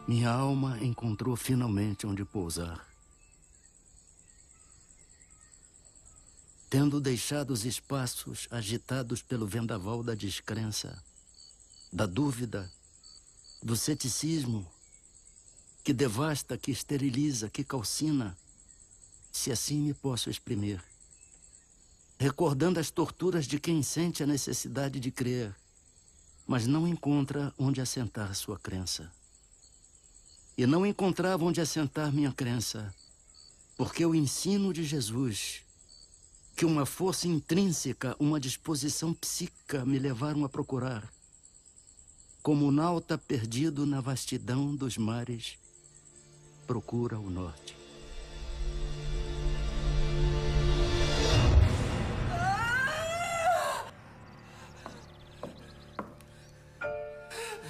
Minha alma encontrou finalmente onde pousar. Tendo deixado os espaços agitados pelo vendaval da descrença, da dúvida, do ceticismo, que devasta, que esteriliza, que calcina, se assim me posso exprimir, recordando as torturas de quem sente a necessidade de crer, mas não encontra onde assentar sua crença. E não encontrava onde assentar minha crença, porque o ensino de Jesus, que uma força intrínseca, uma disposição psíquica me levaram a procurar, como o nauta perdido na vastidão dos mares, procura o norte.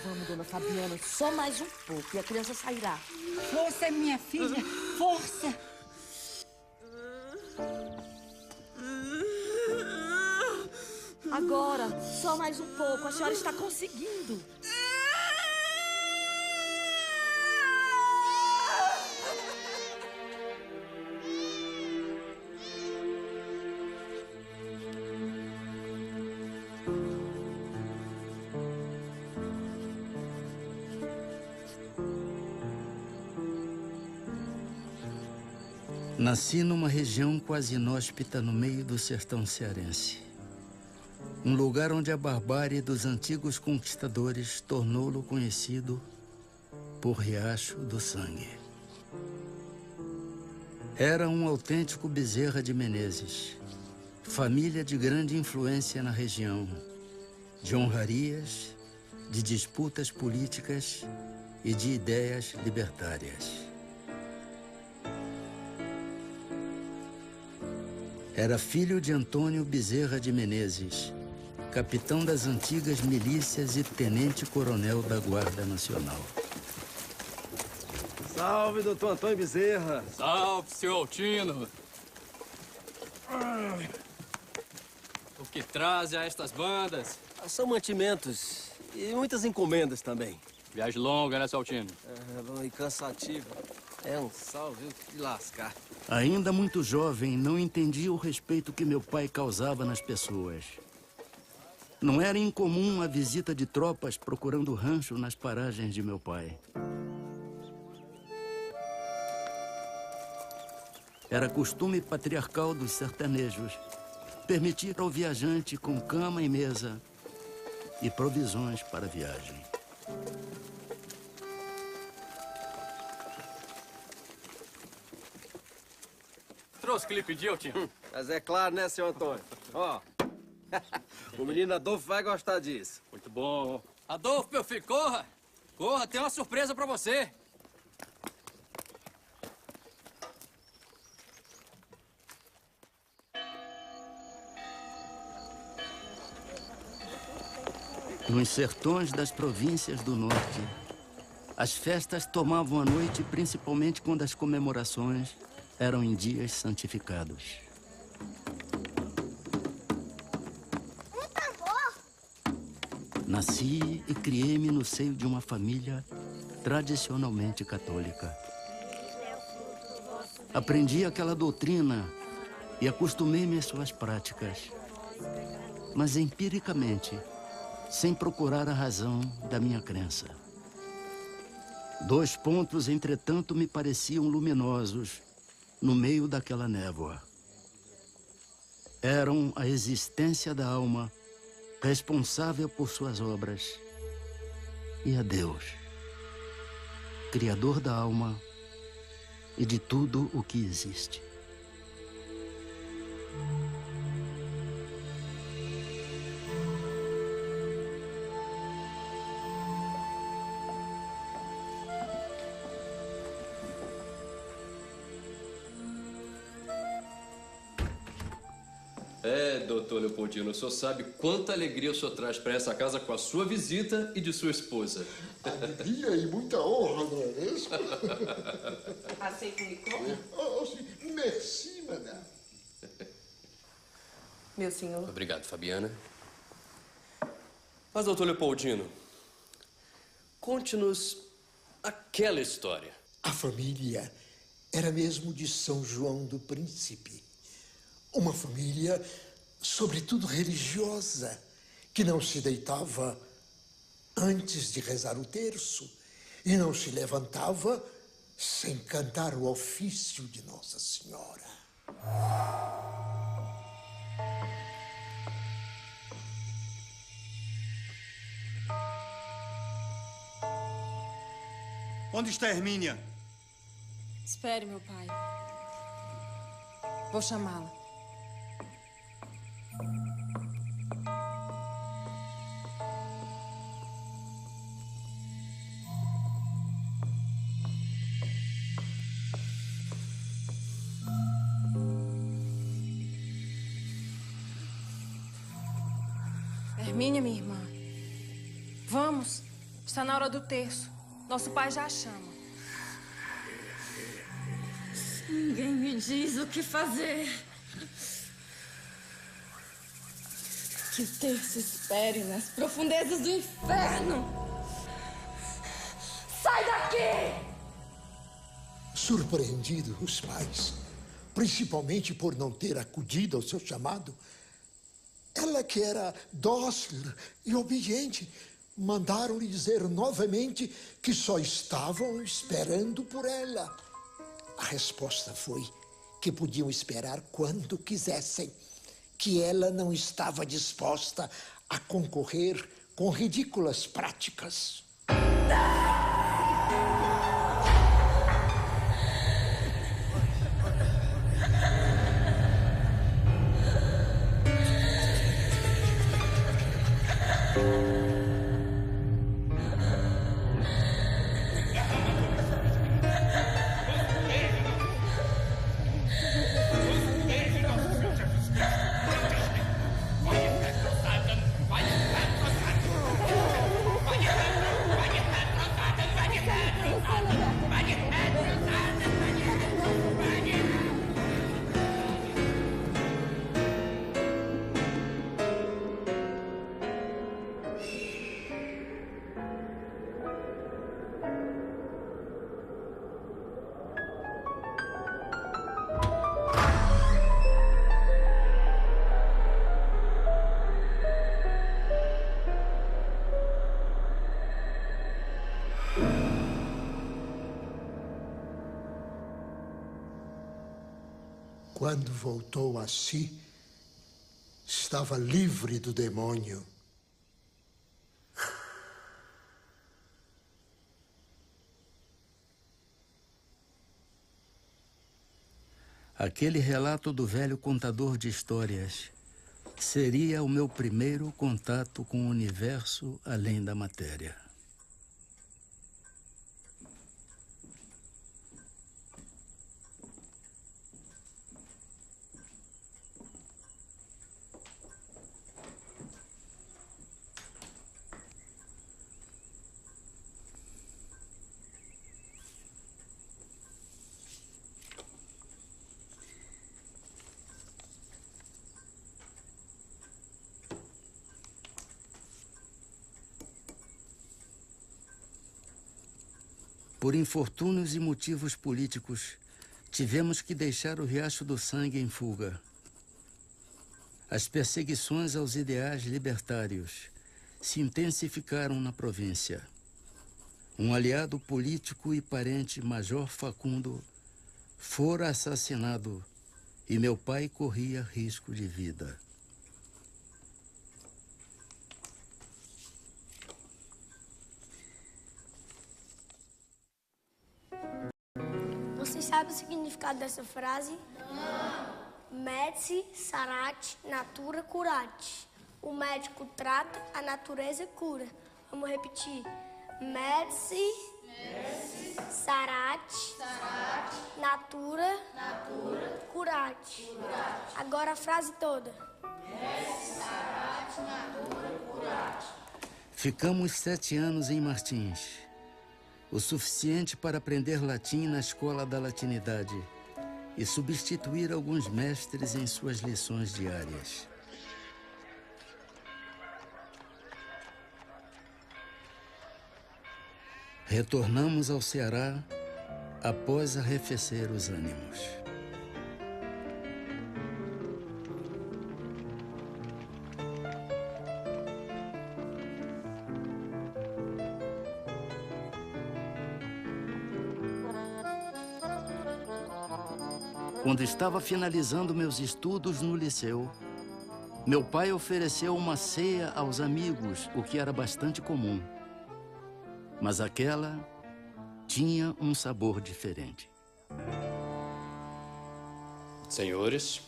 Vamos, dona Fabiana, só mais um pouco e a criança sairá. Força, minha filha, força! Agora, só mais um pouco, a senhora está conseguindo. Nasci numa região quase inóspita no meio do sertão cearense. Um lugar onde a barbárie dos antigos conquistadores tornou-lo conhecido por Riacho do Sangue. Era um autêntico Bezerra de Menezes, família de grande influência na região, de honrarias, de disputas políticas e de ideias libertárias. Era filho de Antônio Bezerra de Menezes, capitão das antigas milícias e tenente-coronel da Guarda Nacional. Salve, doutor Antônio Bezerra. Salve, seu Altino. O que traz a estas bandas? São mantimentos e muitas encomendas também. Viagem longa, né, seu Altino? E cansativa. É um salve de lascar. Ainda muito jovem, não entendia o respeito que meu pai causava nas pessoas. Não era incomum a visita de tropas procurando rancho nas paragens de meu pai. Era costume patriarcal dos sertanejos permitir ao viajante com cama e mesa e provisões para a viagem. Trouxe o que lhe pediu, Altino? Mas é claro, né, senhor Antônio? Ó, o menino Adolfo vai gostar disso. Muito bom. Adolfo, meu filho, corra! Corra, tem uma surpresa pra você. Nos sertões das províncias do norte, as festas tomavam a noite, principalmente quando as comemorações eram em dias santificados. Nasci e criei-me no seio de uma família tradicionalmente católica. Aprendi aquela doutrina e acostumei-me às suas práticas, mas empiricamente, sem procurar a razão da minha crença. Dois pontos, entretanto, me pareciam luminosos no meio daquela névoa. Eram a existência da alma, responsável por suas obras, e a Deus, Criador da alma e de tudo o que existe. Doutor Leopoldino, o senhor sabe quanta alegria o senhor traz para essa casa com a sua visita e de sua esposa. Alegria e muita honra, não é mesmo? Aceita o licor? Oh, sim. Merci, madame. Meu senhor. Obrigado, Fabiana. Mas, doutor Leopoldino, conte-nos aquela história. A família era mesmo de São João do Príncipe. Uma família, sobretudo religiosa, que não se deitava antes de rezar o terço e não se levantava sem cantar o ofício de Nossa Senhora. Onde está Hermínia? Espere, meu pai. Vou chamá-la. Hermínia, minha irmã. Vamos. Está na hora do terço. Nosso pai já a chama. Ninguém me diz o que fazer. Que o terço espere nas profundezas do inferno. Sai daqui! Surpreendidos os pais, principalmente por não ter acudido ao seu chamado, ela que era dócil e obediente, mandaram-lhe dizer novamente que só estavam esperando por ela. A resposta foi que podiam esperar quando quisessem, que ela não estava disposta a concorrer com ridículas práticas. Quando voltou a si, estava livre do demônio. Aquele relato do velho contador de histórias seria o meu primeiro contato com o universo além da matéria. Por infortúnios e motivos políticos, tivemos que deixar o Riacho do Sangue em fuga. As perseguições aos ideais libertários se intensificaram na província. Um aliado político e parente, Major Facundo, fora assassinado e meu pai corria risco de vida. Você sabe o significado dessa frase? Não. Medici sarat natura curat. O médico trata, a natureza cura. Vamos repetir. Medici sarat natura curat. Agora a frase toda. Medici sarat natura curat. Ficamos 7 anos em Martins. O suficiente para aprender latim na escola da latinidade e substituir alguns mestres em suas lições diárias. Retornamos ao Ceará após arrefecer os ânimos. Quando estava finalizando meus estudos no liceu, meu pai ofereceu uma ceia aos amigos, o que era bastante comum. Mas aquela tinha um sabor diferente. Senhores,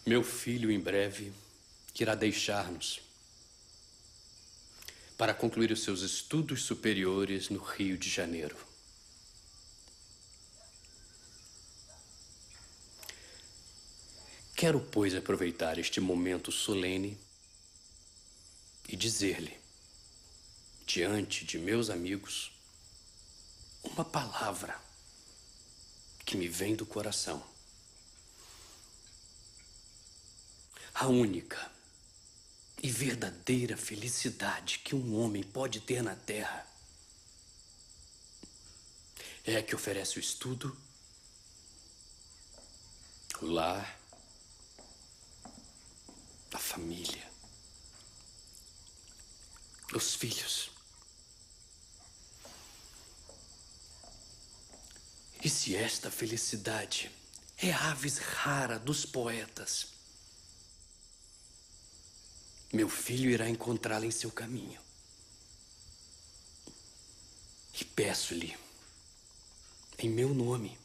meu filho em breve irá deixar-nos para concluir os seus estudos superiores no Rio de Janeiro. Quero, pois, aproveitar este momento solene e dizer-lhe, diante de meus amigos, uma palavra que me vem do coração. A única e verdadeira felicidade que um homem pode ter na Terra é a que oferece o estudo, o lar, a família, os filhos. E se esta felicidade é a avis rara dos poetas, meu filho irá encontrá-la em seu caminho. E peço-lhe, em meu nome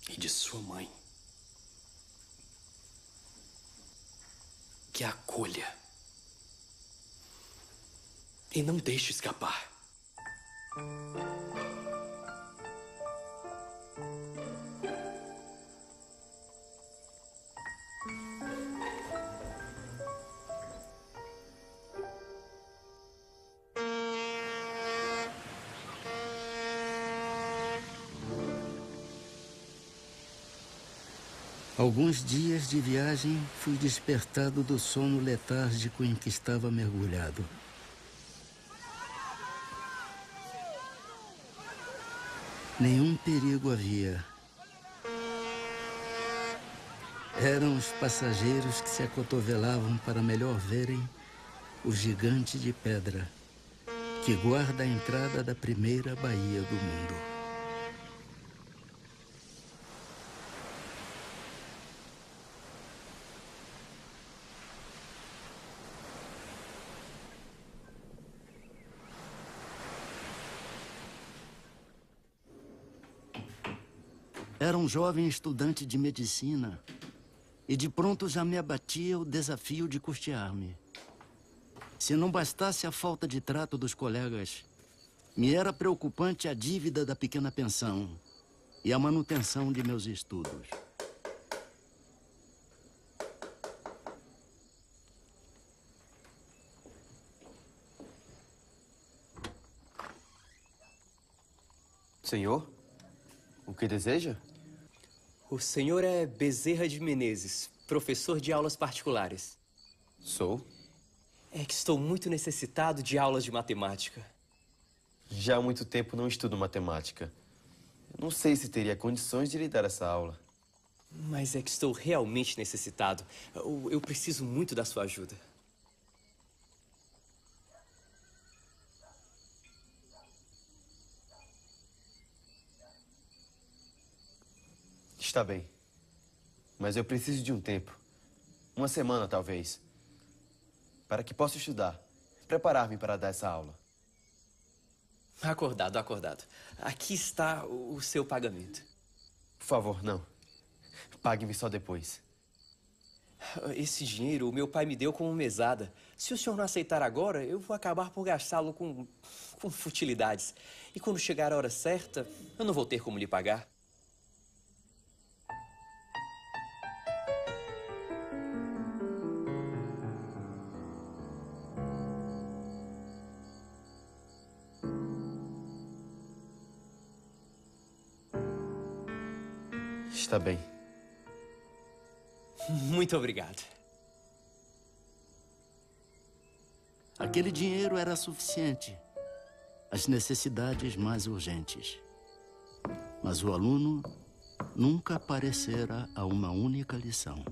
e de sua mãe, que a acolha e não deixe escapar. Alguns dias de viagem, fui despertado do sono letárgico em que estava mergulhado. Nenhum perigo havia. Eram os passageiros que se acotovelavam para melhor verem o gigante de pedra que guarda a entrada da primeira baía do mundo. Era um jovem estudante de medicina e de pronto já me abatia o desafio de custear-me. Se não bastasse a falta de trato dos colegas, me era preocupante a dívida da pequena pensão e a manutenção de meus estudos. Senhor, o que deseja? O senhor é Bezerra de Menezes, professor de aulas particulares. Sou. É que estou muito necessitado de aulas de matemática. Já há muito tempo não estudo matemática. Não sei se teria condições de lhe dar essa aula. Mas é que estou realmente necessitado. Eu preciso muito da sua ajuda. Está bem. Mas eu preciso de um tempo. Uma semana, talvez. Para que possa estudar. Preparar-me para dar essa aula. Acordado, acordado. Aqui está o seu pagamento. Por favor, não. Pague-me só depois. Esse dinheiro o meu pai me deu como mesada. Se o senhor não aceitar agora, eu vou acabar por gastá-lo com futilidades. E quando chegar a hora certa, eu não vou ter como lhe pagar. Está bem. Muito obrigado. Aquele dinheiro era suficiente. As necessidades mais urgentes. Mas o aluno nunca aparecera a uma única lição.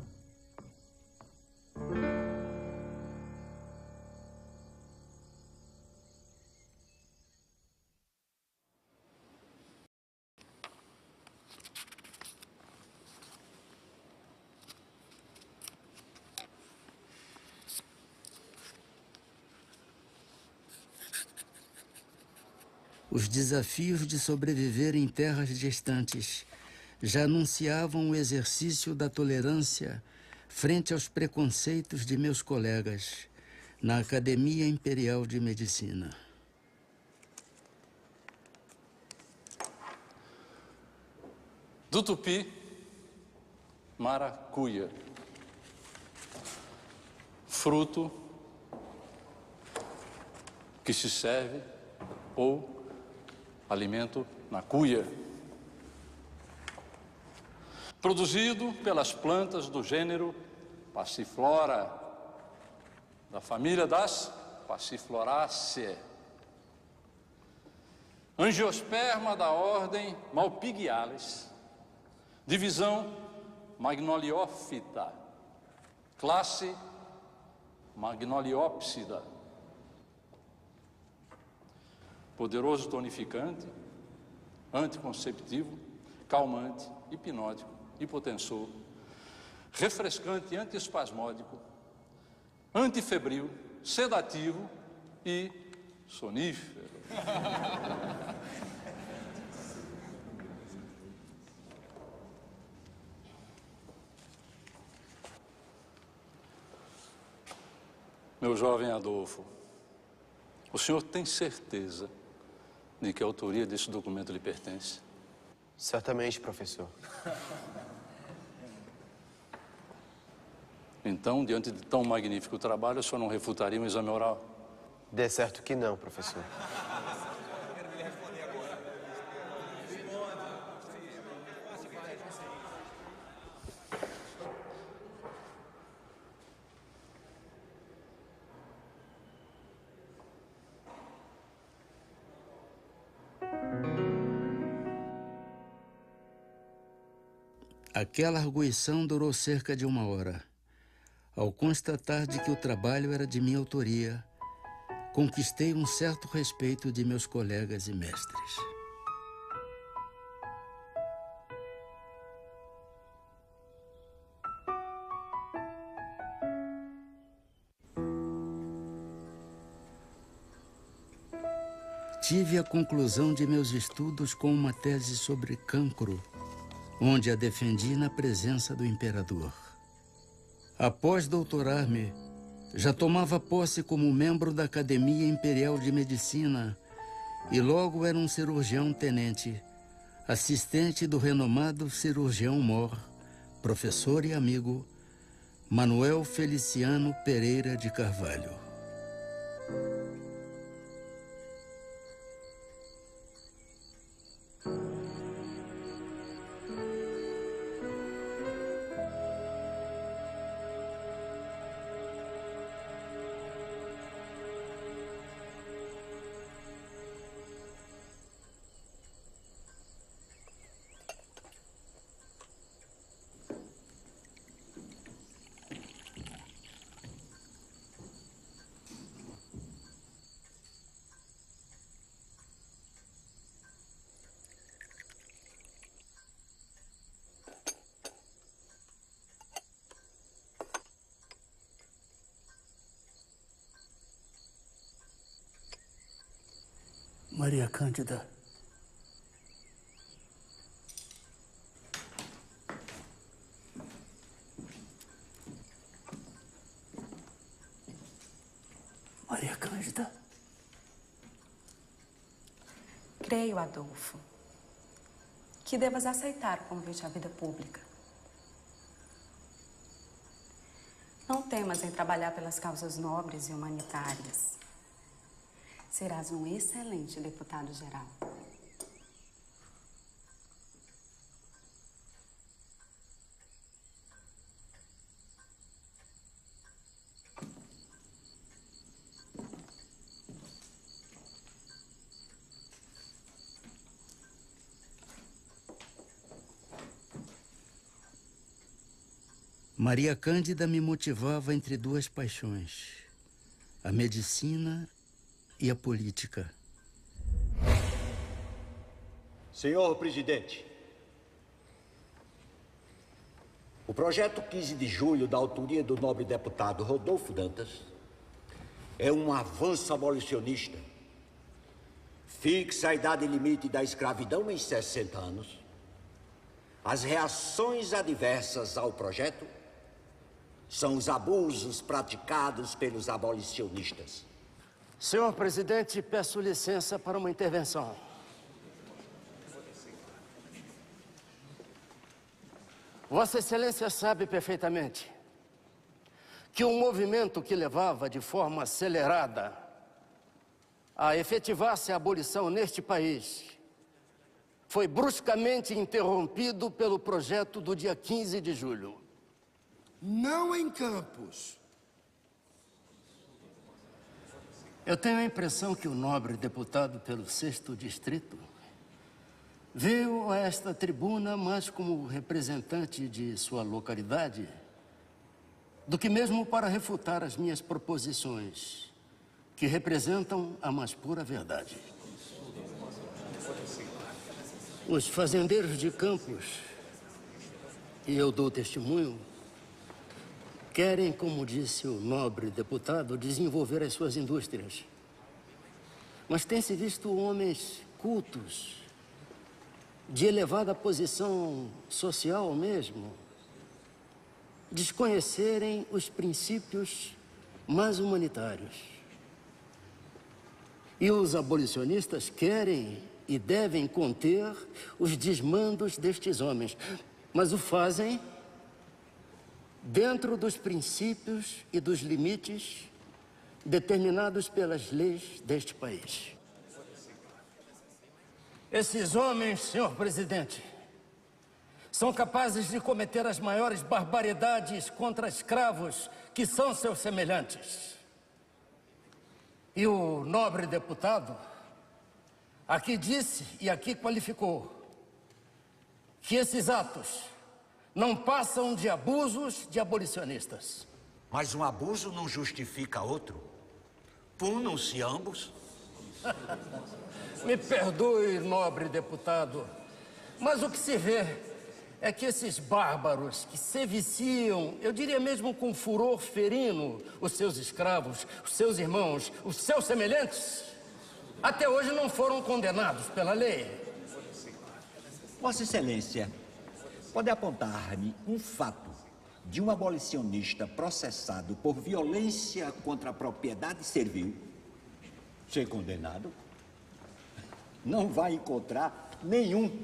Os desafios de sobreviver em terras distantes já anunciavam o exercício da tolerância frente aos preconceitos de meus colegas na Academia Imperial de Medicina. Do tupi, maracuia. Fruto que se serve ou alimento na cuia. Produzido pelas plantas do gênero Passiflora, da família das Passifloraceae. Angiosperma da ordem Malpighiales, divisão Magnoliófita, classe Magnoliópsida. Poderoso tonificante, anticonceptivo, calmante, hipnótico, hipotensor, refrescante antiespasmódico, antifebril, sedativo e sonífero. Meu jovem Adolfo, o senhor tem certeza de que a autoria desse documento lhe pertence? Certamente, professor. Então, diante de tão magnífico trabalho, o senhor não refutaria um exame oral? Dê certo que não, professor. Aquela arguição durou cerca de 1 hora. Ao constatar de que o trabalho era de minha autoria, conquistei um certo respeito de meus colegas e mestres. Tive a conclusão de meus estudos com uma tese sobre cancro, onde a defendi na presença do imperador. Após doutorar-me, já tomava posse como membro da Academia Imperial de Medicina e logo era um cirurgião-tenente, assistente do renomado cirurgião-mor, professor e amigo, Manuel Feliciano Pereira de Carvalho. Maria Cândida. Maria Cândida. Creio, Adolfo, que devas aceitar o convite à vida pública. Não temas em trabalhar pelas causas nobres e humanitárias. Serás um excelente deputado-geral. Maria Cândida me motivava entre duas paixões: a medicina e a política. Senhor presidente, o projeto 15 de julho, da autoria do nobre deputado Rodolfo Dantas, é um avanço abolicionista. Fixa a idade limite da escravidão em 60 anos. As reações adversas ao projeto são os abusos praticados pelos abolicionistas. Senhor presidente, peço licença para uma intervenção. Vossa Excelência sabe perfeitamente que um movimento que levava de forma acelerada a efetivar-se a abolição neste país foi bruscamente interrompido pelo projeto do dia 15 de julho. Não em Campos. Eu tenho a impressão que o nobre deputado pelo 6º Distrito veio a esta tribuna mais como representante de sua localidade do que mesmo para refutar as minhas proposições, que representam a mais pura verdade. Os fazendeiros de Campos, e eu dou testemunho, querem, como disse o nobre deputado, desenvolver as suas indústrias. Mas tem-se visto homens cultos, de elevada posição social mesmo, desconhecerem os princípios mais humanitários. E os abolicionistas querem e devem conter os desmandos destes homens, mas o fazem dentro dos princípios e dos limites determinados pelas leis deste país. Esses homens, senhor presidente, são capazes de cometer as maiores barbaridades contra escravos que são seus semelhantes. E o nobre deputado aqui disse e aqui qualificou que esses atos não passam de abusos de abolicionistas. Mas um abuso não justifica outro. Punam-se ambos. Me perdoe, nobre deputado, mas o que se vê é que esses bárbaros que se viciam, eu diria mesmo com furor ferino, os seus escravos, os seus irmãos, os seus semelhantes, até hoje não foram condenados pela lei. Vossa Excelência, pode apontar-me um fato de um abolicionista processado por violência contra a propriedade servil ser condenado? Não vai encontrar nenhum.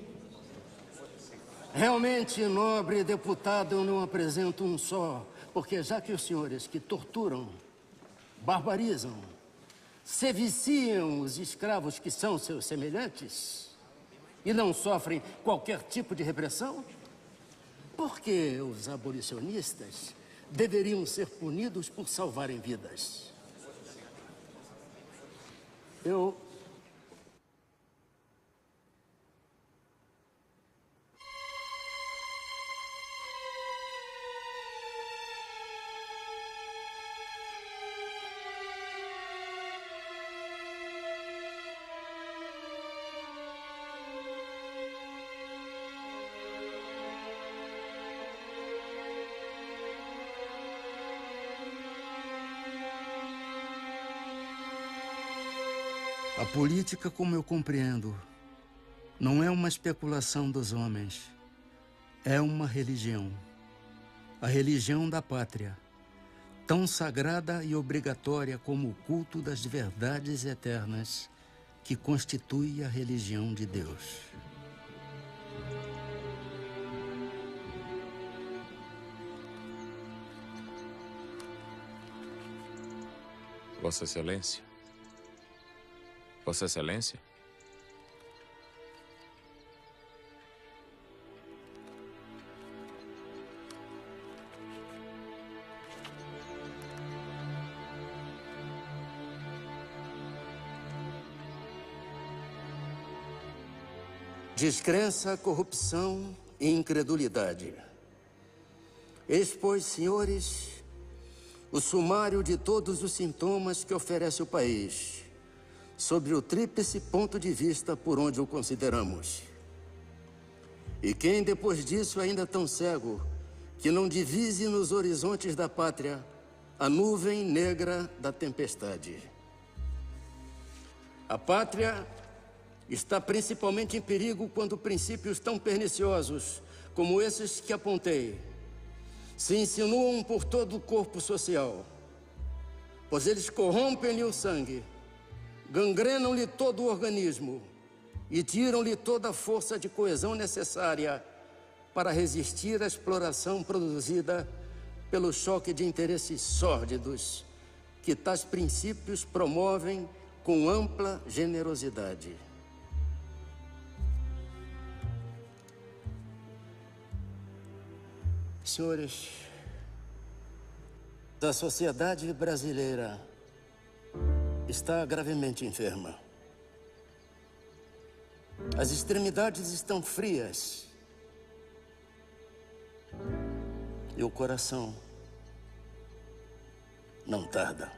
Realmente, nobre deputado, eu não apresento um só, porque já que os senhores que torturam, barbarizam, se viciam os escravos que são seus semelhantes e não sofrem qualquer tipo de repressão, por que os abolicionistas deveriam ser punidos por salvarem vidas? A política, como eu compreendo, não é uma especulação dos homens, é uma religião. A religião da pátria, tão sagrada e obrigatória como o culto das verdades eternas que constitui a religião de Deus. Vossa Excelência? Vossa Excelência? Descrença, corrupção e incredulidade. Eis, pois, senhores, o sumário de todos os sintomas que oferece o país, sobre o tríplice ponto de vista por onde o consideramos. E quem, depois disso, ainda tão cego, que não divise nos horizontes da pátria a nuvem negra da tempestade. A pátria está principalmente em perigo quando princípios tão perniciosos como esses que apontei se insinuam por todo o corpo social, pois eles corrompem-lhe o sangue, gangrenam-lhe todo o organismo e tiram-lhe toda a força de coesão necessária para resistir à exploração produzida pelo choque de interesses sórdidos que tais princípios promovem com ampla generosidade. Senhores, a sociedade brasileira está gravemente enferma. As extremidades estão frias e o coração não tarda.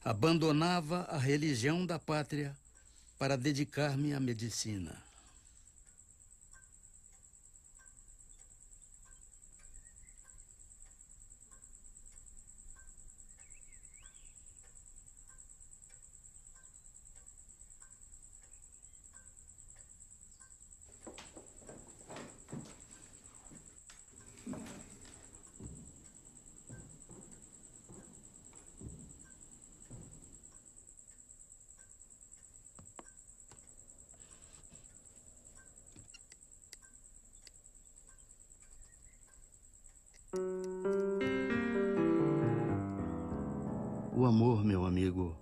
Abandonava a religião da pátria para dedicar-me à medicina. O amor, meu amigo,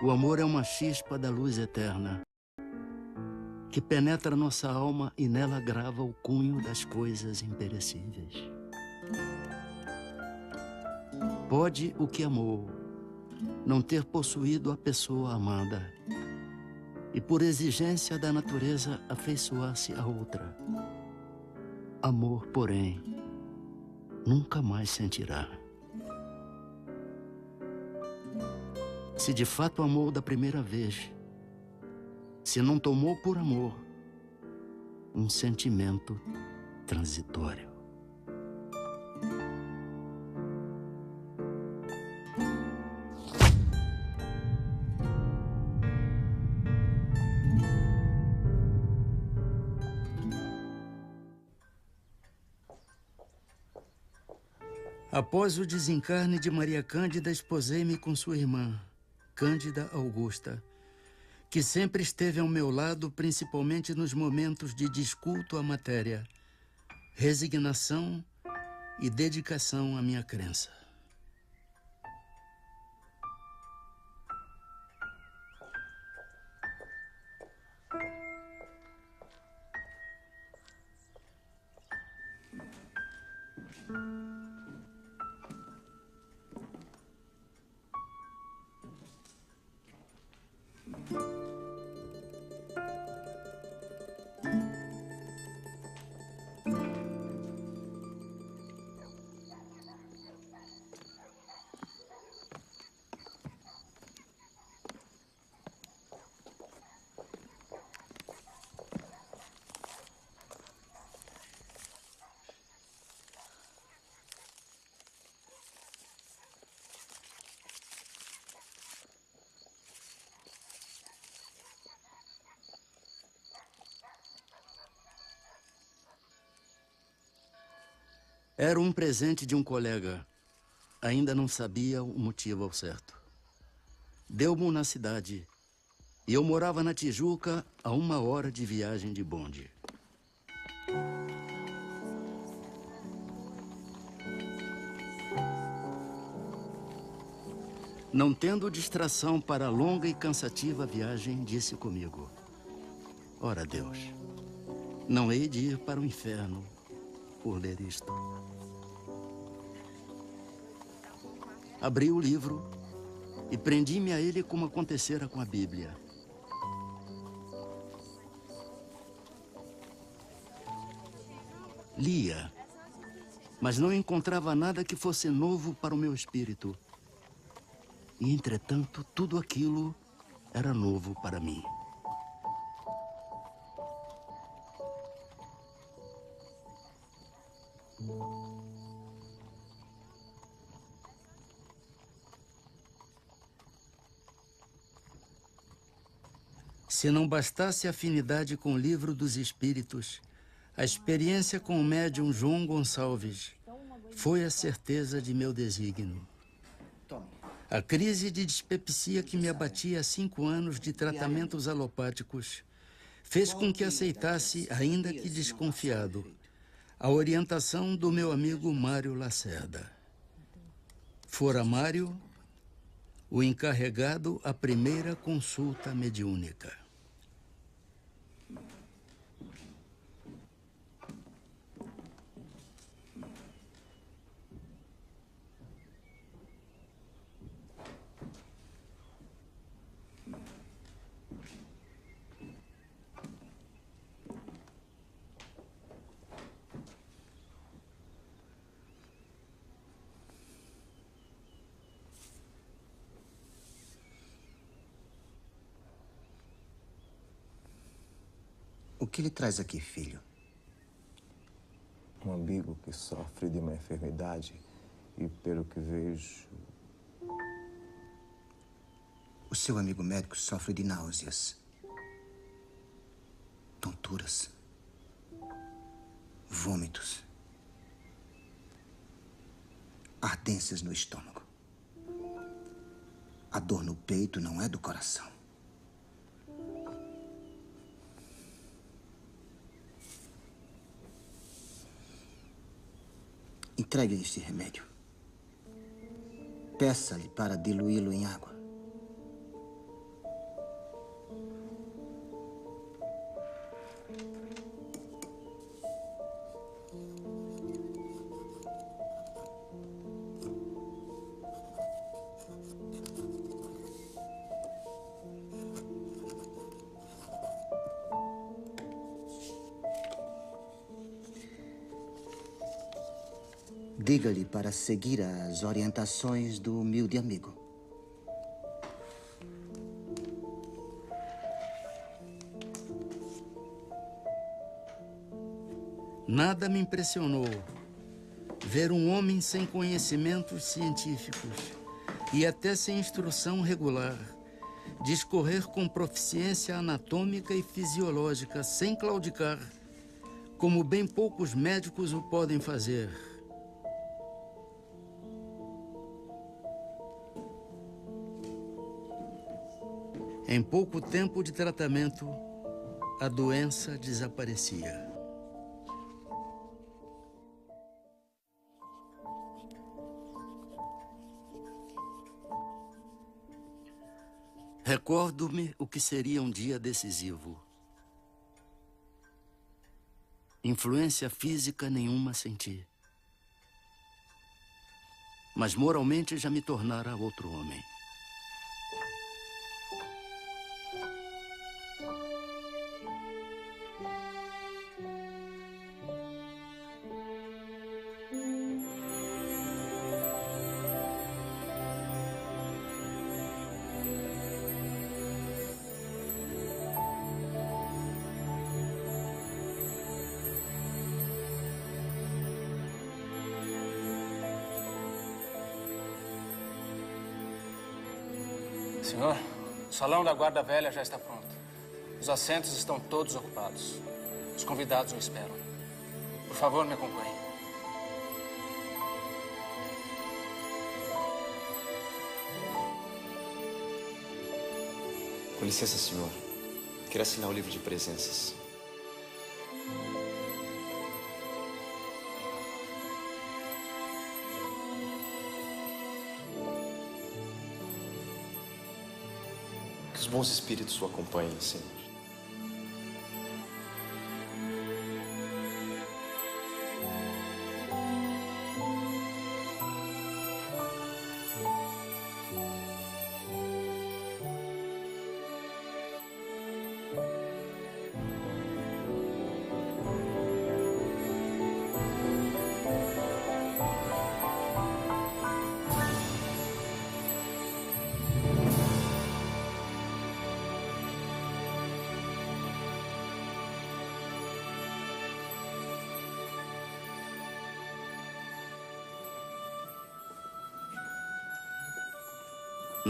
o amor é uma chispa da luz eterna que penetra nossa alma e nela grava o cunho das coisas imperecíveis. Pode o que amou não ter possuído a pessoa amada e, por exigência da natureza, afeiçoar-se a outra. Amor, porém, nunca mais sentirá. Se de fato amou da primeira vez, se não tomou por amor um sentimento transitório. Após o desencarne de Maria Cândida, esposei-me com sua irmã, Cândida Augusta, que sempre esteve ao meu lado, principalmente nos momentos de desculto à matéria, resignação e dedicação à minha crença. Era um presente de um colega. Ainda não sabia o motivo ao certo. Deu-mo na cidade e eu morava na Tijuca a 1 hora de viagem de bonde. Não tendo distração para a longa e cansativa viagem, disse comigo: ora Deus, Não hei de ir para o inferno por ler isto. Abri o livro e prendi-me a ele como acontecera com a Bíblia. Lia, mas não encontrava nada que fosse novo para o meu espírito. E, entretanto, tudo aquilo era novo para mim. Se não bastasse a afinidade com o livro dos Espíritos, a experiência com o médium João Gonçalves foi a certeza de meu desígnio. A crise de dispepsia que me abatia há 5 anos de tratamentos alopáticos fez com que aceitasse, ainda que desconfiado, a orientação do meu amigo Mário Lacerda. Fora Mário o encarregado à primeira consulta mediúnica. O que lhe traz aqui, filho? Um amigo que sofre de uma enfermidade e, pelo que vejo... O seu amigo médico sofre de náuseas, tonturas, vômitos, ardências no estômago. A dor no peito não é do coração. Entregue este remédio. Peça-lhe para diluí-lo em água. Diga-lhe para seguir as orientações do humilde amigo. Nada me impressionou ver um homem sem conhecimentos científicos e até sem instrução regular discorrer com proficiência anatômica e fisiológica sem claudicar, como bem poucos médicos o podem fazer. Em pouco tempo de tratamento, a doença desaparecia. Recordo-me o que seria um dia decisivo. Influência física nenhuma senti. Mas moralmente já me tornara outro homem. Senhor, o salão da guarda velha já está pronto. Os assentos estão todos ocupados. Os convidados o esperam. Por favor, me acompanhe. Com licença, senhor. Quero assinar o livro de presenças. Que os bons espíritos o acompanhem, Senhor.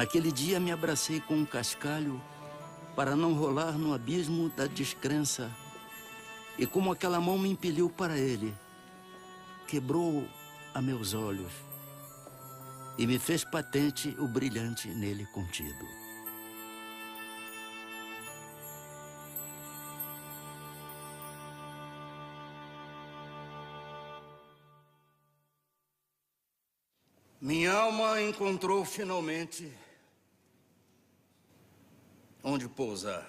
Naquele dia me abracei com um cascalho para não rolar no abismo da descrença. E como aquela mão me impeliu para ele, quebrou a meus olhos e me fez patente o brilhante nele contido. Minha alma encontrou finalmente onde pousar.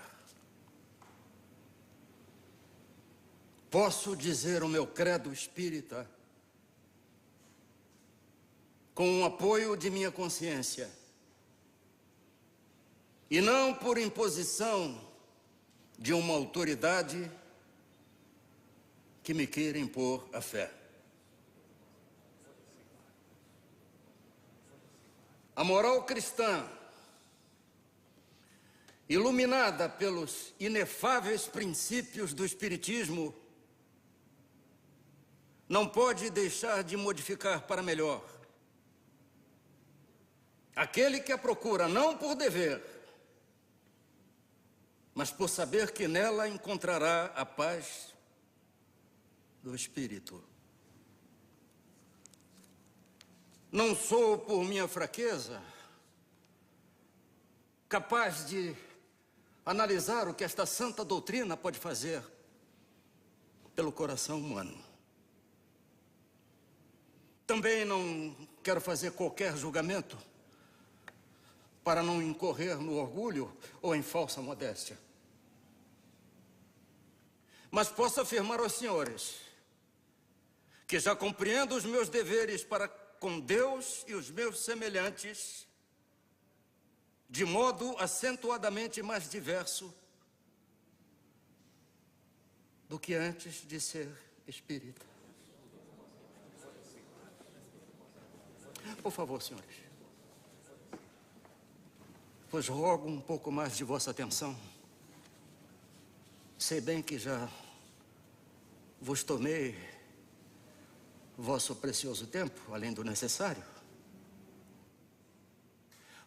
Posso dizer o meu credo espírita com o apoio de minha consciência e não por imposição de uma autoridade que me queira impor a fé. A moral cristã, iluminada pelos inefáveis princípios do Espiritismo, não pode deixar de modificar para melhor aquele que a procura não por dever, mas por saber que nela encontrará a paz do espírito. Não sou, por minha fraqueza, capaz de analisar o que esta santa doutrina pode fazer pelo coração humano. Também não quero fazer qualquer julgamento para não incorrer no orgulho ou em falsa modéstia. Mas posso afirmar aos senhores que já compreendo os meus deveres para com Deus e os meus semelhantes de modo acentuadamente mais diverso do que antes de ser espírita. Por favor, senhores, vos rogo um pouco mais de vossa atenção. Sei bem que já vos tomei vosso precioso tempo, além do necessário.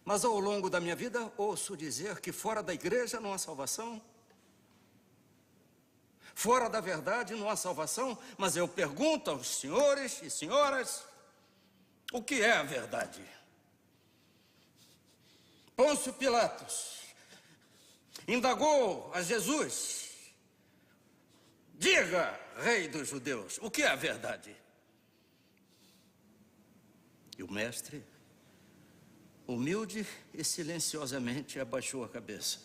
Mas ao longo da minha vida, ouço dizer que fora da igreja não há salvação. Fora da verdade não há salvação. Mas eu pergunto aos senhores e senhoras, o que é a verdade? Pôncio Pilatos indagou a Jesus: diga, rei dos judeus, o que é a verdade? E o mestre, humilde e silenciosamente, abaixou a cabeça.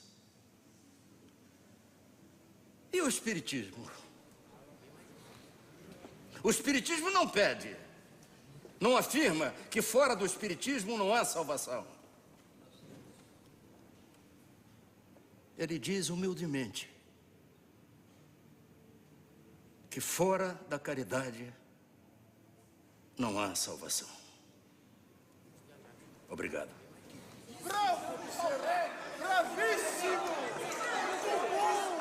E o Espiritismo? O Espiritismo não pede, não afirma que fora do Espiritismo não há salvação. Ele diz humildemente que fora da caridade não há salvação. Obrigado. Bravo, bravíssimo! Muito bom!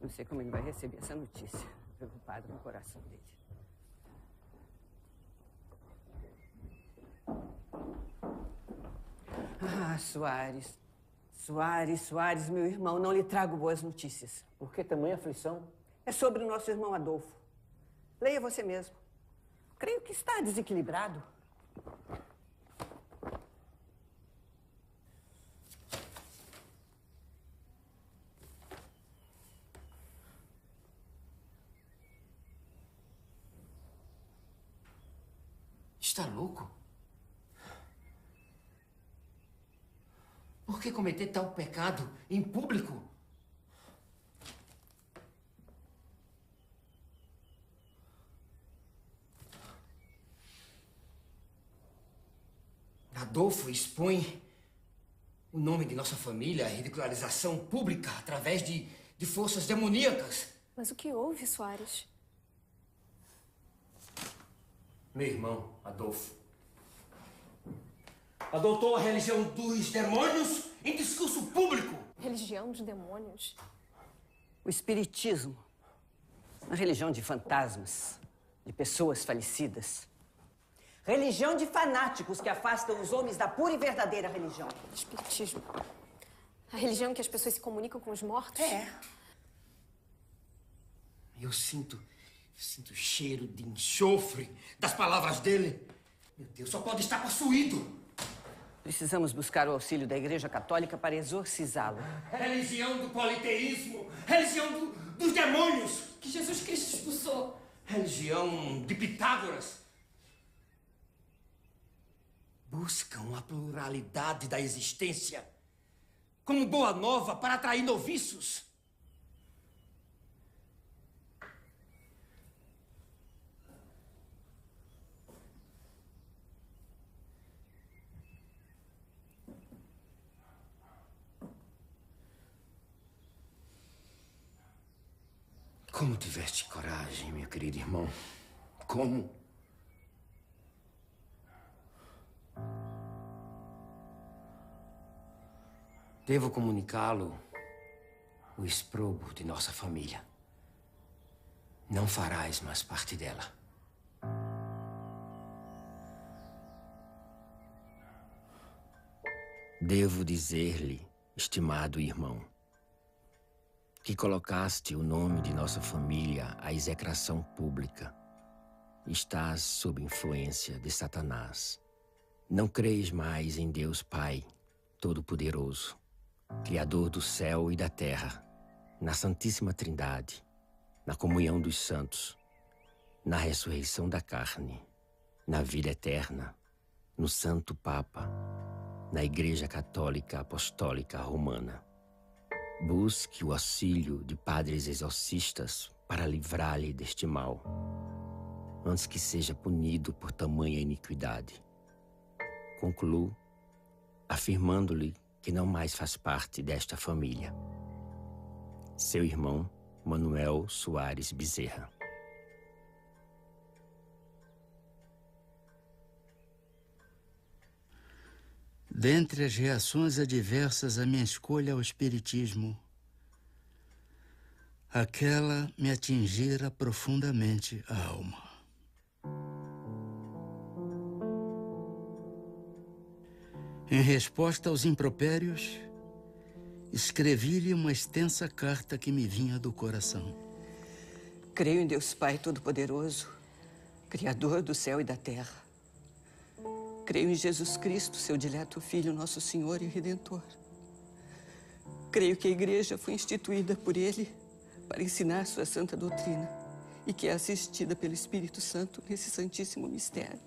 Não sei como ele vai receber essa notícia. Preocupado com o coração dele. Ah, Soares. Soares, meu irmão, não lhe trago boas notícias. Por que tamanha aflição? É sobre o nosso irmão Adolfo. Leia você mesmo. Creio que está desequilibrado. Está louco? Por que cometer tal pecado em público? Adolfo expõe o nome de nossa família à ridicularização pública através de forças demoníacas. Mas o que houve, Soares? Meu irmão, Adolfo, Adotou a religião dos demônios em discurso público. Religião dos demônios? O espiritismo, uma religião de fantasmas, de pessoas falecidas. Religião de fanáticos que afastam os homens da pura e verdadeira religião. Espiritismo. A religião que as pessoas se comunicam com os mortos? É. Eu sinto o cheiro de enxofre das palavras dele. Meu Deus, só pode estar possuído. Precisamos buscar o auxílio da Igreja Católica para exorcizá-lo. Religião do politeísmo, religião dos demônios. Que Jesus Cristo expulsou. Religião de Pitágoras. Buscam a pluralidade da existência como boa nova para atrair noviços. Como tiveste coragem, meu querido irmão? Como? Devo comunicá-lo o exprobo de nossa família. Não farás mais parte dela. Devo dizer-lhe, estimado irmão, que colocaste o nome de nossa família à execração pública. Estás sob influência de Satanás. Não creis mais em Deus Pai Todo-Poderoso, Criador do céu e da terra, na Santíssima Trindade, na comunhão dos santos, na ressurreição da carne, na vida eterna, no Santo Papa, na Igreja Católica Apostólica Romana. Busque o auxílio de padres exorcistas para livrar-lhe deste mal, antes que seja punido por tamanha iniquidade. Concluo afirmando-lhe que não mais faz parte desta família. Seu irmão, Manuel Soares Bezerra. Dentre as reações adversas à minha escolha ao espiritismo, aquela me atingira profundamente a alma. Em resposta aos impropérios, escrevi-lhe uma extensa carta que me vinha do coração. Creio em Deus Pai Todo-Poderoso, Criador do céu e da terra. Creio em Jesus Cristo, seu dileto Filho, nosso Senhor e Redentor. Creio que a Igreja foi instituída por Ele para ensinar sua santa doutrina e que é assistida pelo Espírito Santo nesse santíssimo mistério.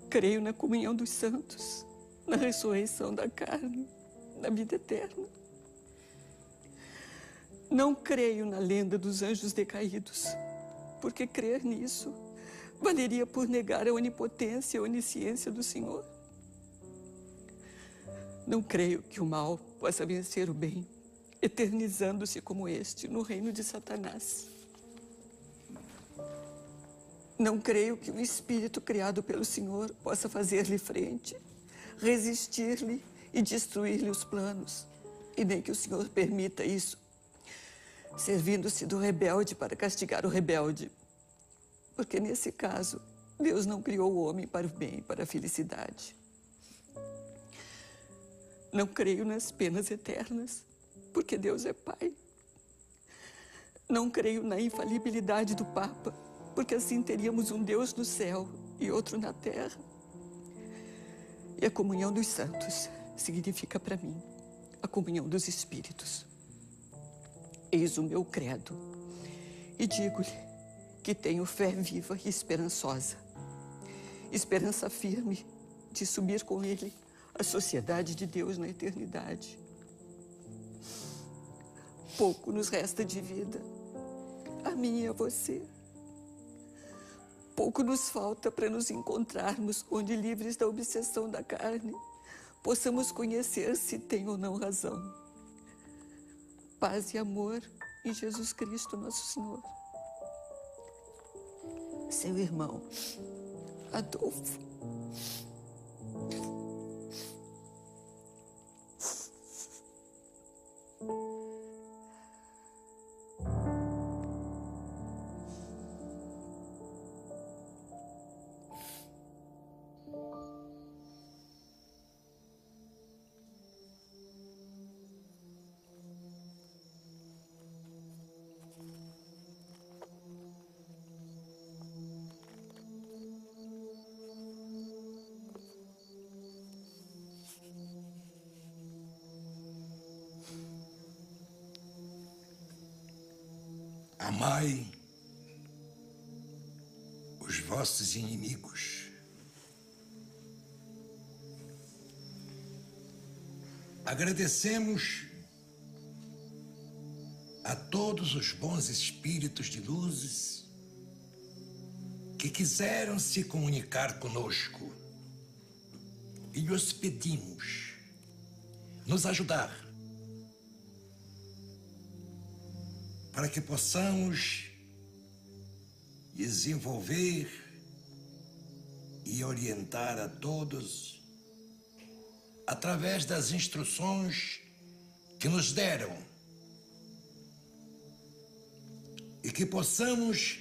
Creio na comunhão dos santos, na ressurreição da carne, na vida eterna. Não creio na lenda dos anjos decaídos, porque crer nisso valeria por negar a onipotência e a onisciência do Senhor. Não creio que o mal possa vencer o bem, eternizando-se como este no reino de Satanás. Não creio que um espírito criado pelo Senhor possa fazer-lhe frente, resistir-lhe e destruir-lhe os planos. E nem que o Senhor permita isso, servindo-se do rebelde para castigar o rebelde. Porque, nesse caso, Deus não criou o homem para o bem e para a felicidade. Não creio nas penas eternas, porque Deus é Pai. Não creio na infalibilidade do Papa, porque assim teríamos um Deus no céu e outro na terra. E a comunhão dos santos significa para mim a comunhão dos espíritos. Eis o meu credo e digo-lhe que tenho fé viva e esperançosa. Esperança firme de subir com Ele à sociedade de Deus na eternidade. Pouco nos resta de vida, a mim e a você. Pouco nos falta para nos encontrarmos onde, livres da obsessão da carne, possamos conhecer se tem ou não razão. Paz e amor em Jesus Cristo, nosso Senhor. Seu irmão, Adolfo. Amai os vossos inimigos. Agradecemos a todos os bons espíritos de luzes que quiseram se comunicar conosco e lhes pedimos nos ajudar para que possamos desenvolver e orientar a todos através das instruções que nos deram e que possamos,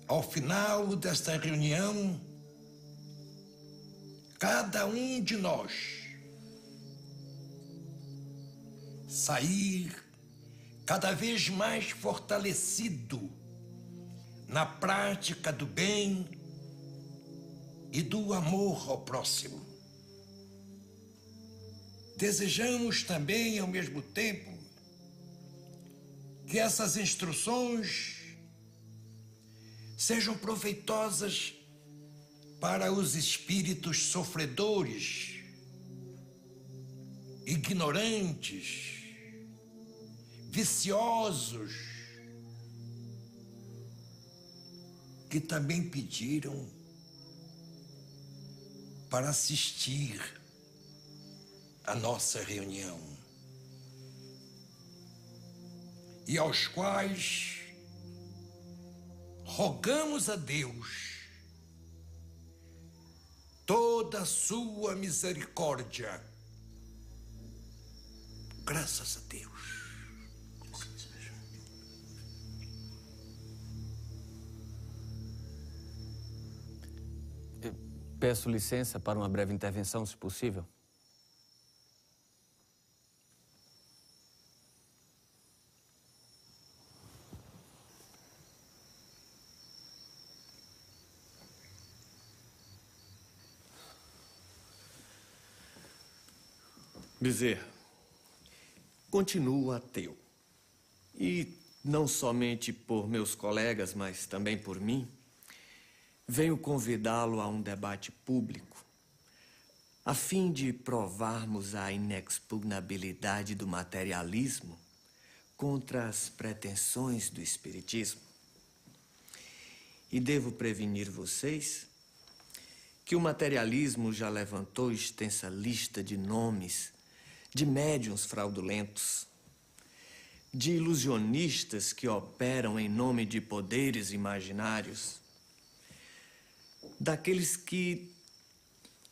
ao final desta reunião, cada um de nós sair cada vez mais fortalecido na prática do bem e do amor ao próximo. Desejamos também, ao mesmo tempo, que essas instruções sejam proveitosas para os espíritos sofredores, ignorantes, viciosos, que também pediram para assistir à nossa reunião e aos quais rogamos a Deus toda a sua misericórdia. Graças a Deus. Peço licença para uma breve intervenção, se possível. Bezerra, continuo ateu. E não somente por meus colegas, mas também por mim, venho convidá-lo a um debate público, a fim de provarmos a inexpugnabilidade do materialismo contra as pretensões do espiritismo. E devo prevenir vocês que o materialismo já levantou extensa lista de nomes de médiuns fraudulentos, de ilusionistas que operam em nome de poderes imaginários, daqueles que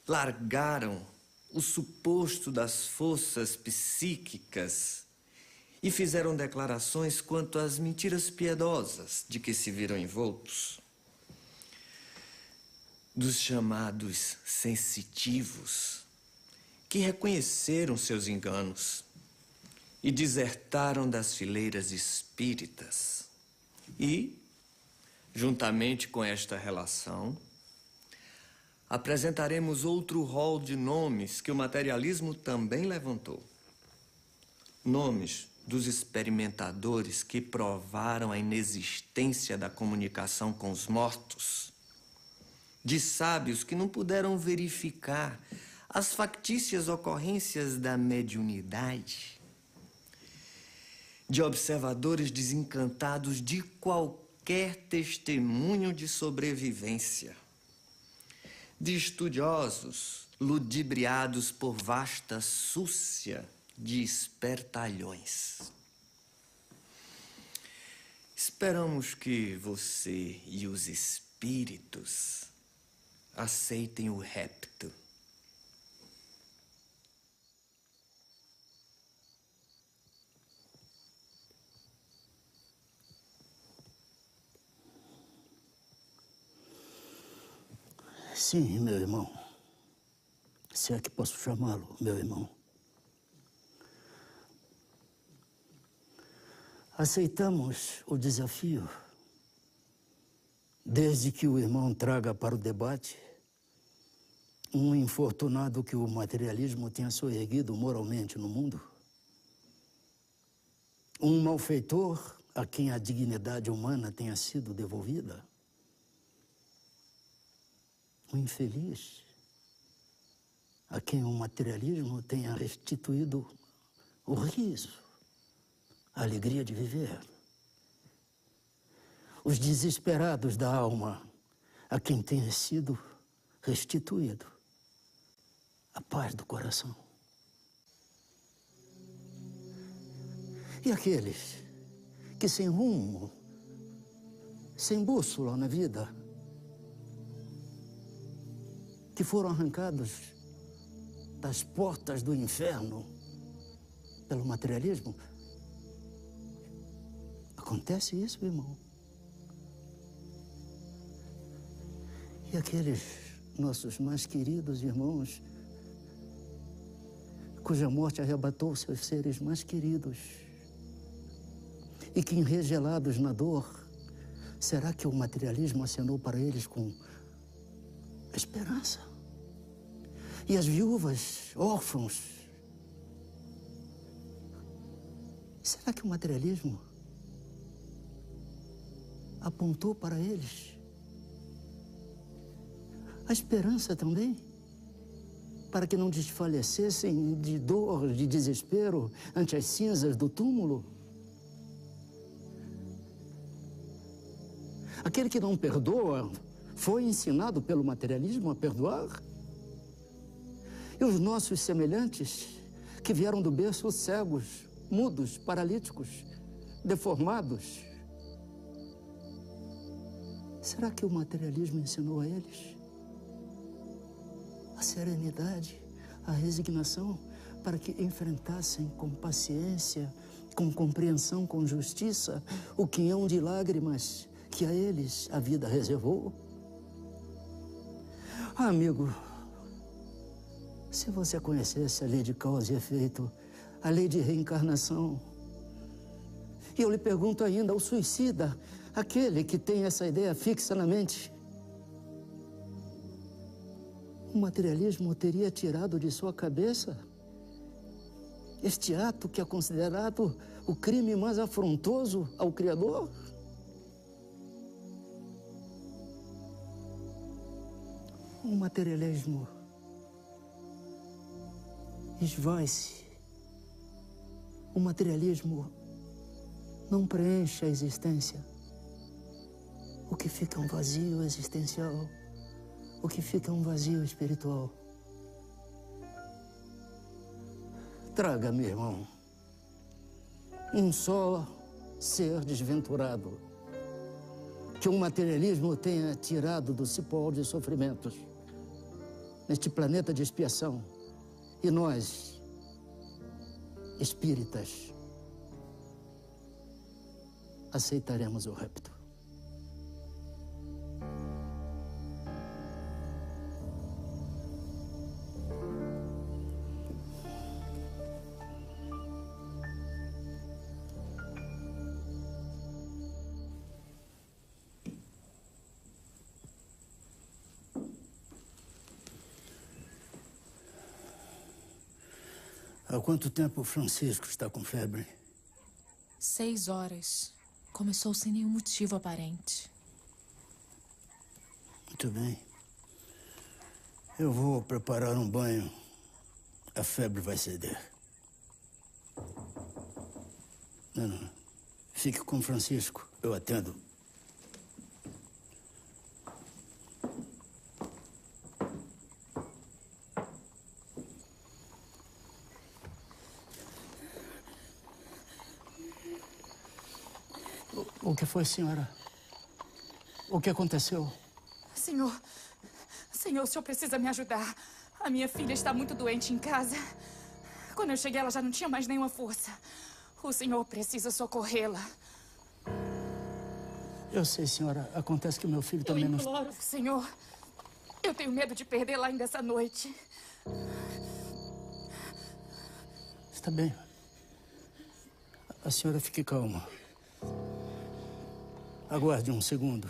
largaram o suposto das forças psíquicas e fizeram declarações quanto às mentiras piedosas de que se viram envoltos, dos chamados sensitivos, que reconheceram seus enganos e desertaram das fileiras espíritas. E, juntamente com esta relação, apresentaremos outro rol de nomes que o materialismo também levantou. Nomes dos experimentadores que provaram a inexistência da comunicação com os mortos, de sábios que não puderam verificar as factícias ocorrências da mediunidade, de observadores desencantados de qualquer testemunho de sobrevivência, de estudiosos ludibriados por vasta súcia de espertalhões. Esperamos que você e os espíritos aceitem o repto Sim, meu irmão. Se é que posso chamá-lo, meu irmão. Aceitamos o desafio, desde que o irmão traga para o debate um infortunado que o materialismo tenha soerguido moralmente no mundo. Um malfeitor a quem a dignidade humana tenha sido devolvida. Um infeliz a quem o materialismo tenha restituído o riso, a alegria de viver. Os desesperados da alma a quem tenha sido restituído a paz do coração. E aqueles que sem rumo, sem bússola na vida, que foram arrancados das portas do inferno pelo materialismo. Acontece isso, irmão. E aqueles nossos mais queridos irmãos, cuja morte arrebatou seus seres mais queridos, e que, enregelados na dor, será que o materialismo acenou para eles com esperança? E as viúvas, órfãos, será que o materialismo apontou para eles a esperança também? Para que não desfalecessem de dor, de desespero ante as cinzas do túmulo? Aquele que não perdoa foi ensinado pelo materialismo a perdoar? E os nossos semelhantes, que vieram do berço cegos, mudos, paralíticos, deformados, será que o materialismo ensinou a eles a serenidade, a resignação, para que enfrentassem com paciência, com compreensão, com justiça, o quinhão de lágrimas que a eles a vida reservou? Ah, amigo, se você conhecesse a lei de causa e efeito, a lei de reencarnação, e eu lhe pergunto ainda, o suicida, aquele que tem essa ideia fixa na mente, o materialismo teria tirado de sua cabeça este ato que é considerado o crime mais afrontoso ao Criador? O materialismo esvai-se. O materialismo não preenche a existência. O que fica é um vazio existencial. O que fica é um vazio espiritual. Traga-me, irmão, um só ser desventurado que o materialismo tenha tirado do cipó de sofrimentos neste planeta de expiação. E nós, espíritas, aceitaremos o rapto. Há quanto tempo o Francisco está com febre? 6 horas. Começou sem nenhum motivo aparente. Muito bem. Eu vou preparar um banho. A febre vai ceder. Não. Fique com o Francisco. Eu atendo. O que foi, senhora? O que aconteceu? Senhor, o senhor precisa me ajudar. A minha filha está muito doente em casa. Quando eu cheguei, ela já não tinha mais nenhuma força. O senhor precisa socorrê-la. Eu sei, senhora. Acontece que o meu filho também não... Eu imploro, senhor. Eu tenho medo de perdê-la ainda essa noite. Está bem. A senhora fique calma. Aguarde um segundo.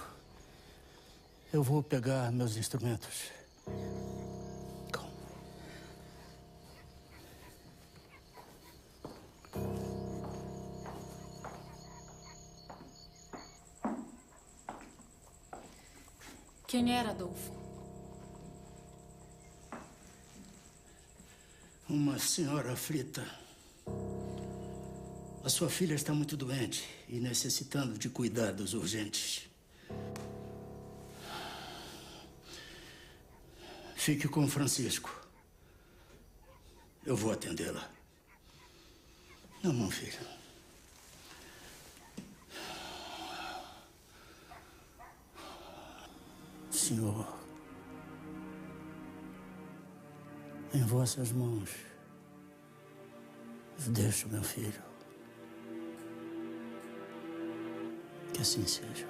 Eu vou pegar meus instrumentos. Calma. Quem era Adolfo? Uma senhora aflita. A sua filha está muito doente e necessitando de cuidados urgentes. Fique com Francisco. Eu vou atendê-la. Não, filho. Senhor, em vossas mãos, deixo meu filho. Que assim seja.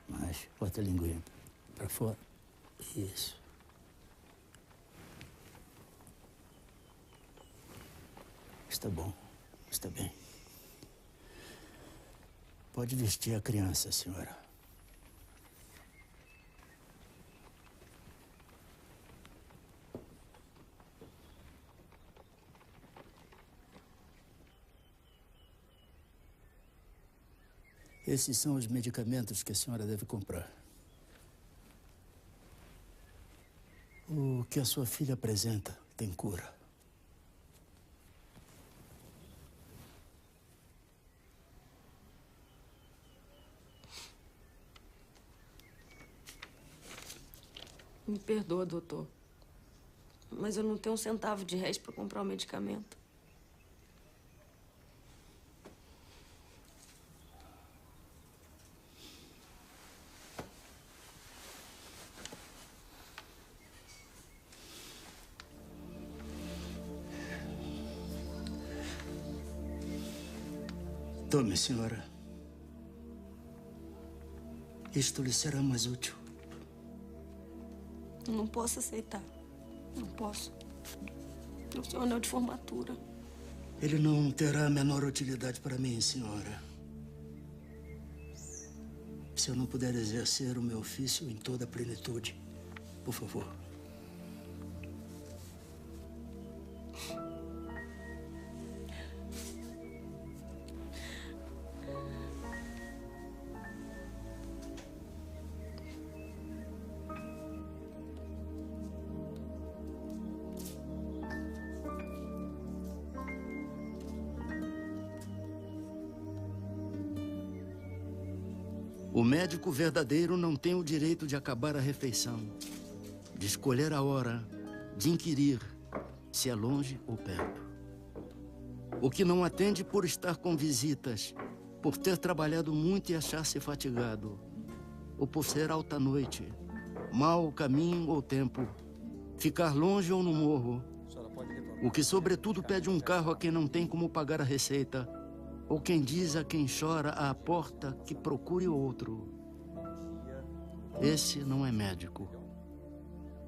Mais. Bota a linguinha para fora. Isso. Está bom. Está bem. Pode vestir a criança, senhora. Esses são os medicamentos que a senhora deve comprar. O que a sua filha apresenta tem cura. Me perdoa, doutor. Mas eu não tenho um centavo de réis para comprar o medicamento. Tome, senhora. Isto lhe será mais útil. Eu não posso aceitar. Não posso. O seu anel de formatura. Ele não terá a menor utilidade para mim, senhora. Se eu não puder exercer o meu ofício em toda a plenitude, por favor. O médico verdadeiro não tem o direito de acabar a refeição, de escolher a hora, de inquirir se é longe ou perto. O que não atende por estar com visitas, por ter trabalhado muito e achar-se fatigado, ou por ser alta noite, mau caminho ou tempo, ficar longe ou no morro. O que sobretudo pede um carro a quem não tem como pagar a receita, ou quem diz a quem chora à porta que procure outro. Esse não é médico.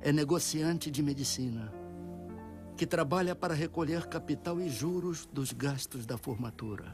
É negociante de medicina, que trabalha para recolher capital e juros dos gastos da formatura.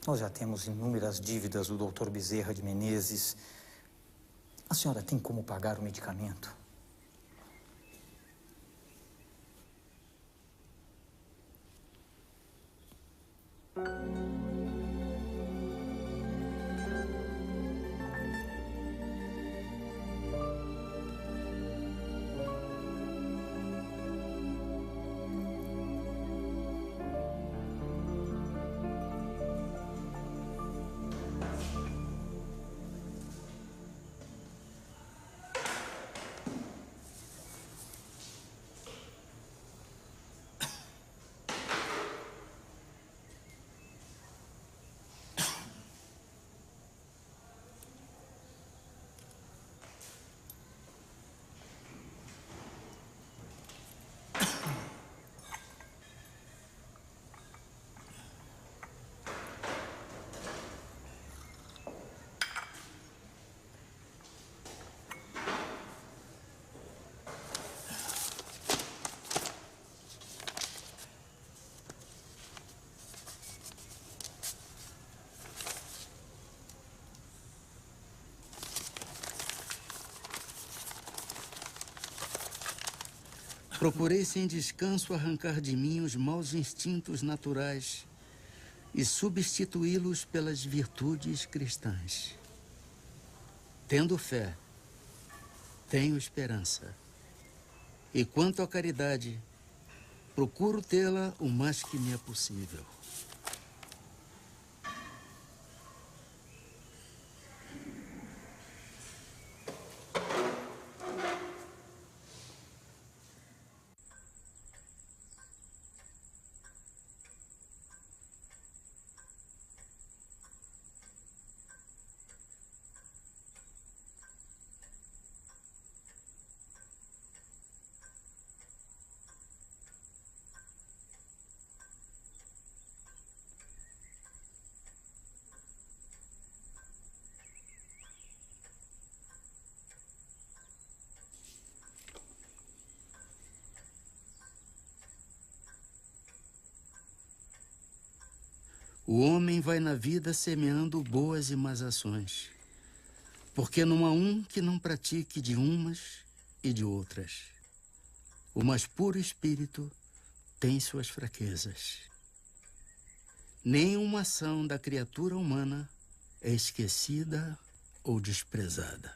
Nós já temos inúmeras dívidas do Dr. Bezerra de Menezes. A senhora tem como pagar o medicamento? Procurei sem descanso arrancar de mim os maus instintos naturais e substituí-los pelas virtudes cristãs. Tendo fé, tenho esperança. E quanto à caridade, procuro tê-la o mais que me é possível. O homem vai na vida semeando boas e más ações, porque não há um que não pratique de umas e de outras. O mais puro espírito tem suas fraquezas. Nenhuma ação da criatura humana é esquecida ou desprezada.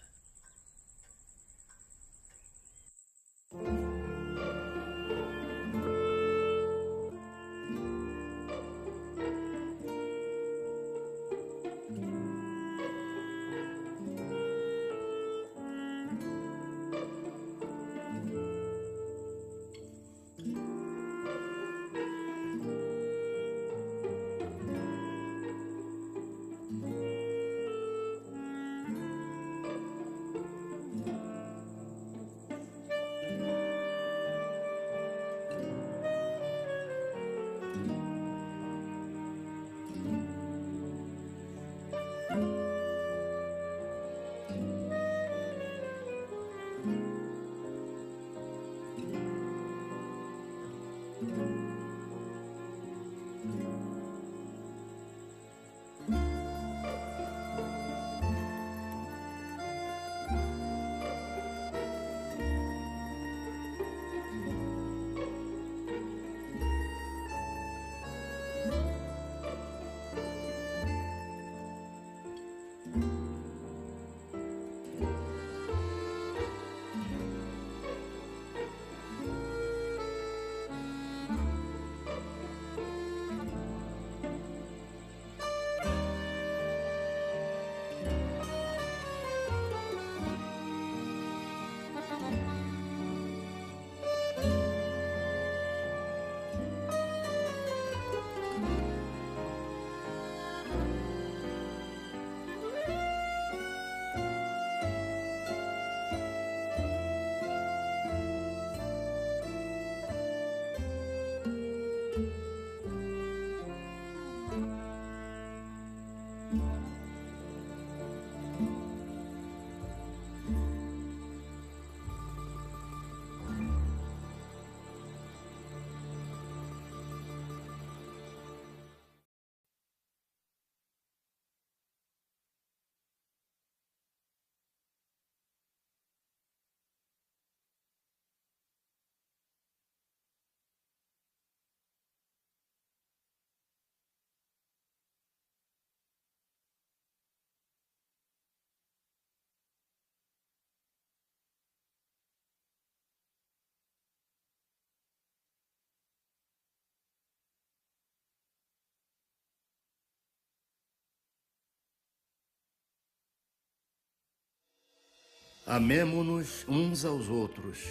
Amemo-nos uns aos outros,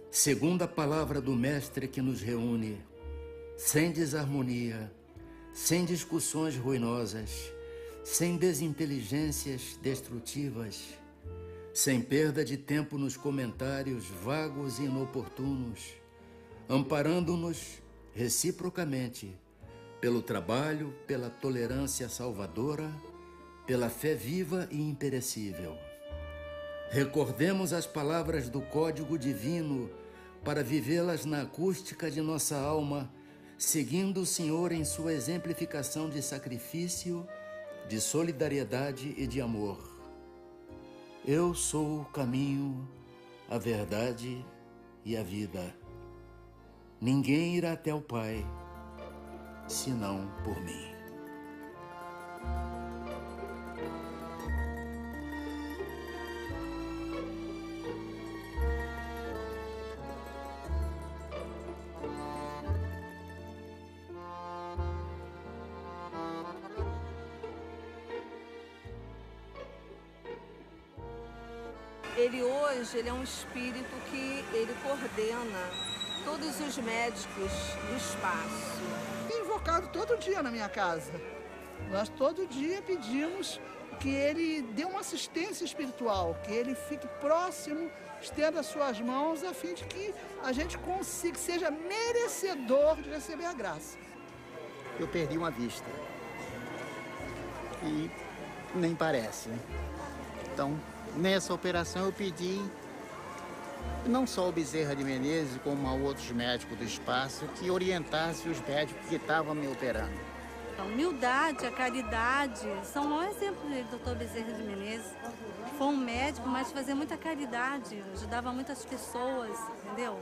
segundo a palavra do Mestre que nos reúne, sem desarmonia, sem discussões ruinosas, sem desinteligências destrutivas, sem perda de tempo nos comentários vagos e inoportunos, amparando-nos reciprocamente pelo trabalho, pela tolerância salvadora, pela fé viva e imperecível. Recordemos as palavras do Código Divino para vivê-las na acústica de nossa alma, seguindo o Senhor em sua exemplificação de sacrifício, de solidariedade e de amor. Eu sou o caminho, a verdade e a vida. Ninguém irá até o Pai, senão por mim. Ele é um espírito que ele coordena todos os médicos do espaço. Tem invocado todo dia na minha casa. Nós todo dia pedimos que ele dê uma assistência espiritual, que ele fique próximo, estenda as suas mãos, a fim de que a gente consiga, seja merecedor de receber a graça. Eu perdi uma vista. E nem parece, né? Então, nessa operação eu pedi, não só ao Bezerra de Menezes, como a outros médicos do espaço, que orientasse os médicos que estavam me operando. A humildade, a caridade, são o maior exemplo dele, Dr. Bezerra de Menezes. Foi um médico, mas fazia muita caridade, ajudava muitas pessoas, entendeu?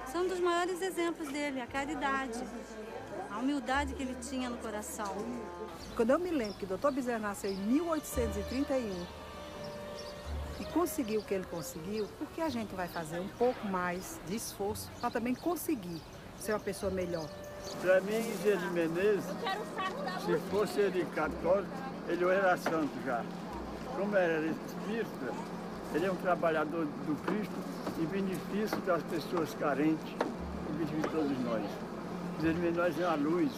Esse é um dos maiores exemplos dele, a caridade, a humildade que ele tinha no coração. Quando eu me lembro que o Dr. Bezerra nasceu em 1831, e conseguiu o que ele conseguiu, porque a gente vai fazer um pouco mais de esforço para também conseguir ser uma pessoa melhor. Para mim, Bezerra de Menezes, se fosse ele católico, ele era santo já. Como era espírita, ele é um trabalhador do Cristo em benefício das pessoas carentes, em benefício de todos nós. Bezerra de Menezes é uma luz.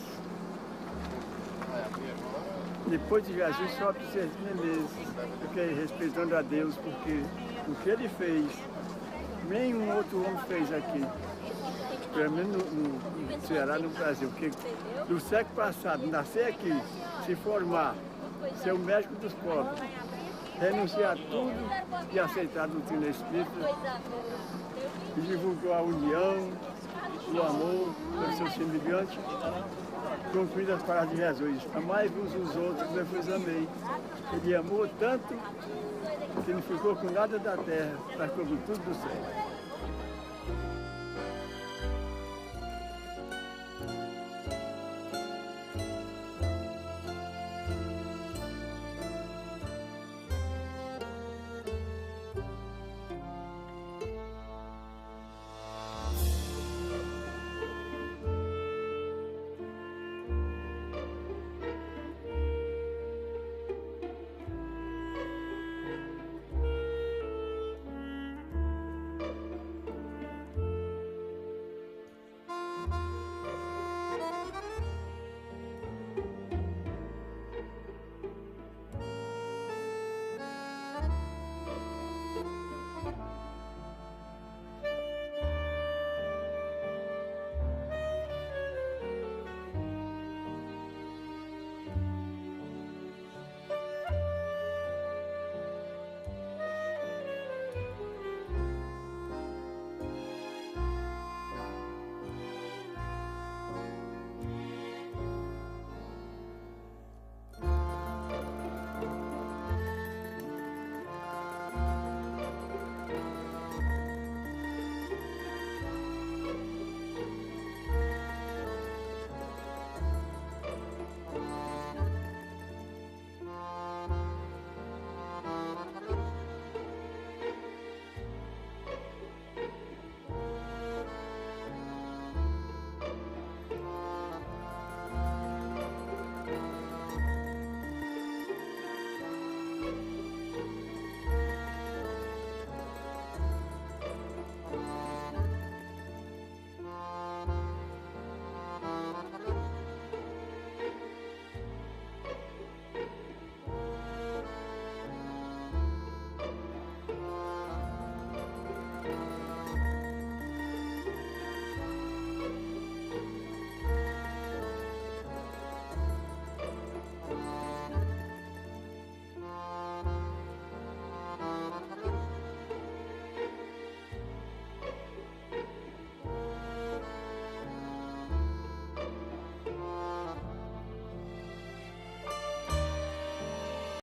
Depois de Jesus, só Bezerra de Menezes, porque respeitando a Deus, porque o que ele fez, nenhum outro homem fez aqui. Pelo menos no Ceará, no Brasil. Porque no século passado, nascer aqui, se formar, ser o médico dos pobres, renunciar a tudo e aceitar a doutrina espírita, e divulgou a união, o amor pelo seu semelhante, concluído as palavras de Jesus. Amai-vos os outros, eu vos amei. Ele amou tanto que não ficou com nada da terra, mas ficou com tudo do céu.